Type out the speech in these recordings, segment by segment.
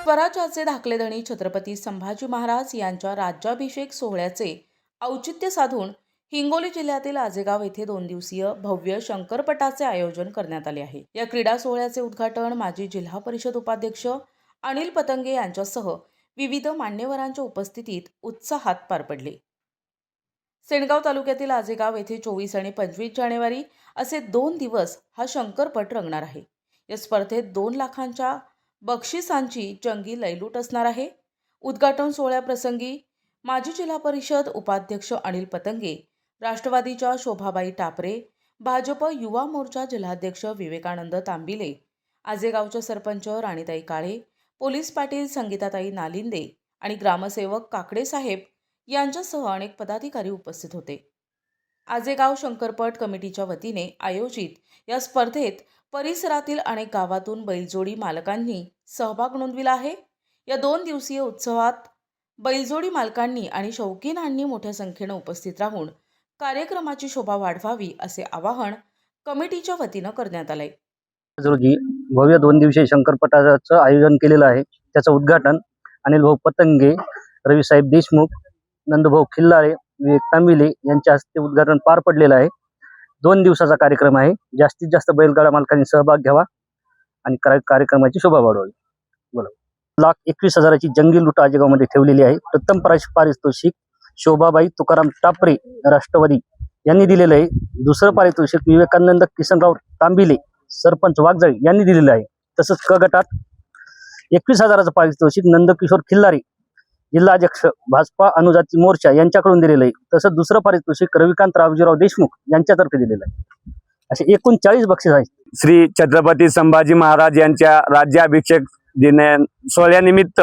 स्वराज्याचे धाकलेधणी छत्रपती संभाजी महाराज यांच्या राज्याभिषेक सोहळ्याचे औचित्य साधून हिंगोली जिल्ह्यातील आजेगाव येथे 2 दिवसीय भव्य शंकरपटाचे आयोजन करण्यात आले आहे। या क्रीडा सोहळ्याचे उद्घाटन माजी जिल्हा परिषद उपाध्यक्ष अनिल पतंगे यांच्यासह विविध मान्यवरांच्या उपस्थितीत उत्साहात पार पडले। सेनगाव तालुक्यातील आजेगाव येथे 24 आणि 25 जानेवारी असे 2 दिवस हा शंकरपट रंगणार आहे। या स्पर्धेत 2 लाखांच्या बक्षिसांची जंगी लयलूट असणार आहे। उद्घाटन सोहळ्याप्रसंगी माजी जिल्हा परिषद उपाध्यक्ष अनिल पतंगे, राष्ट्रवादीच्या शोभाबाई टापरे, भाजप युवा मोर्चा जिल्हाध्यक्ष विवेकानंद तांबिले, आजेगावच्या सरपंच राणीताई काळे, पोलीस पाटील संगीताताई नालिंदे आणि ग्रामसेवक काकडे साहेब यांच्यासह अनेक पदाधिकारी उपस्थित होते। आजेगाव शंकरपट कमिटीच्या वतीने आयोजित या स्पर्धेत परिसरातील अनेक गावातून बैलजोडी मालकांनी सहभाग नोंदविला आहे। या 2 दिवसीय उत्सवात बैलजोडी मालकांनी आणि शौकीनांनी मोठ्या संख्येने उपस्थित राहून कार्यक्रमाची शोभा वाढवावी असे आवाहन कमिटीच्या वतीने करण्यात आले। रोजी भव्य 2 दिवसीय शंकरपटाचं आयोजन केलेलं आहे। त्याचं उद्घाटन अनिल भाऊ पतंगे, रविसाहेब देशमुख, नंदभाऊ खिल्लारे, विवेक तांबिले यांच्या हस्ते उद्घाटन पार पडलेलं आहे। 2 दिवसाचा कार्यक्रम आहे। जास्तीत जास्त बैलगाडा मालकांनी सहभाग घ्यावा आणि कार्यक्रमाची शोभा वाढवावी। बोला। 1,21,000ची जंगी लूट आजेगावमध्ये ठेवलेली आहे। प्रथम पारितोषिक शोभाबाई तुकाराम टापरे राष्ट्रवादी यांनी दिलेलं आहे। दुसरं पारितोषिक विवेकानंद किसनराव तांबिले सरपंच वाघजाळी यांनी दिलेलं आहे। तसंच क गटात 21,000चं पारितोषिक नंदकिशोर खिल्लारे जिल्हाध्यक्ष भाजपा अनुजाती मोर्चा यांच्याकडून दिलेलं आहे। तसंच दुसरं पारितोषिक रविकांत रावजीराव देशमुख यांच्यातर्फे दिलेलं आहे। असे एकूण 40 बक्षीस आहेत। श्री छत्रपती संभाजी महाराज यांच्या राज्याभिषेक सोहळ्यानिमित्त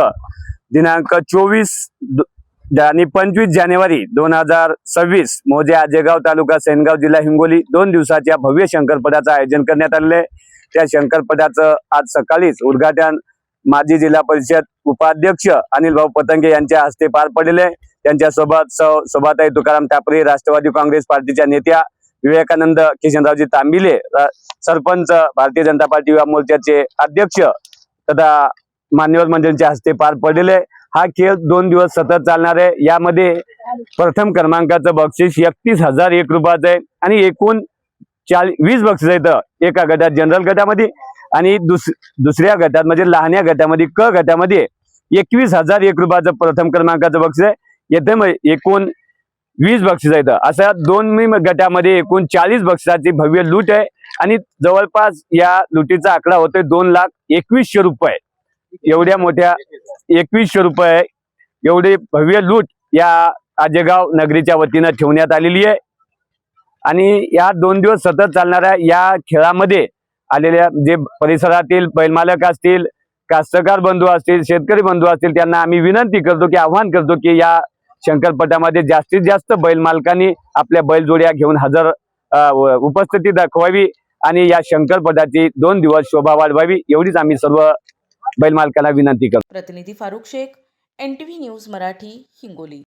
दिनांक 24 आणि 25 जानेवारी 2026 मोजे आजेगाव तालुका सेनगाव जिल्हा हिंगोली 2 दिवसाच्या भव्य शंकरपटाचं आयोजन करण्यात आले। त्या शंकरपटाचं आज सकाळीच उद्घाटन माजी जिल्हा परिषद उपाध्यक्ष अनिल भाऊ पतंगे यांच्या हस्ते पार पडले। त्यांच्यासोबत शोभाताई तुकाराम टापरे राष्ट्रवादी काँग्रेस पार्टीच्या नेत्या, विवेकानंद किशनरावजी तांबिले सरपंच भारतीय जनता पार्टी युवा मोर्चाचे अध्यक्ष तथा मान्यवर मंडळींच्या हस्ते पार पडलेले। हा खेळ 2 दिवस सतत चालणार आहे। यामध्ये प्रथम क्रमांकाचं बक्षीस 31,001 रुपयाचं आहे आणि एकूण 20 बक्षीस आहेत। एका गटात जनरल गटामध्ये आणि दुसऱ्या गटात म्हणजे लहान्या गटामध्ये क गटामध्ये 21,001 रुपयाचं प्रथम क्रमांकाचं बक्षीस आहे। येथे एकूण 20 बक्षीस आहेत। अशा 2 गटामध्ये एकूण 40 बक्षिसाची भव्य लूट आहे आणि जवळपास या लुटीचा आकडा होतोय 2,21,000 रुपये। एवढ्या मोठ्या 21,000 रुपये एवढी भव्य लूट या आजेगाव नगरीच्या वतीनं ठेवण्यात आलेली आहे। आणि या 2 दिवस सतत चालणाऱ्या या खेळामध्ये आलेल्या जे परिसरातील बैलमालक असतील, कास्तकार बंधू असतील, शेतकरी बंधू असतील, त्यांना आम्ही विनंती करतो की आवाहन करतो की या शंकरपटामध्ये जास्तीत जास्त बैलमालकांनी आपल्या बैलजोड्या घेऊन हजर उपस्थिती दाखवावी आणि या शंकरपटाची 2 दिवस शोभा वाढवावी एवढीच आम्ही सर्व बैलमालकांना विनंती करतो। प्रतिनिधी फारुख शेख, NTV न्यूज मराठी, हिंगोली।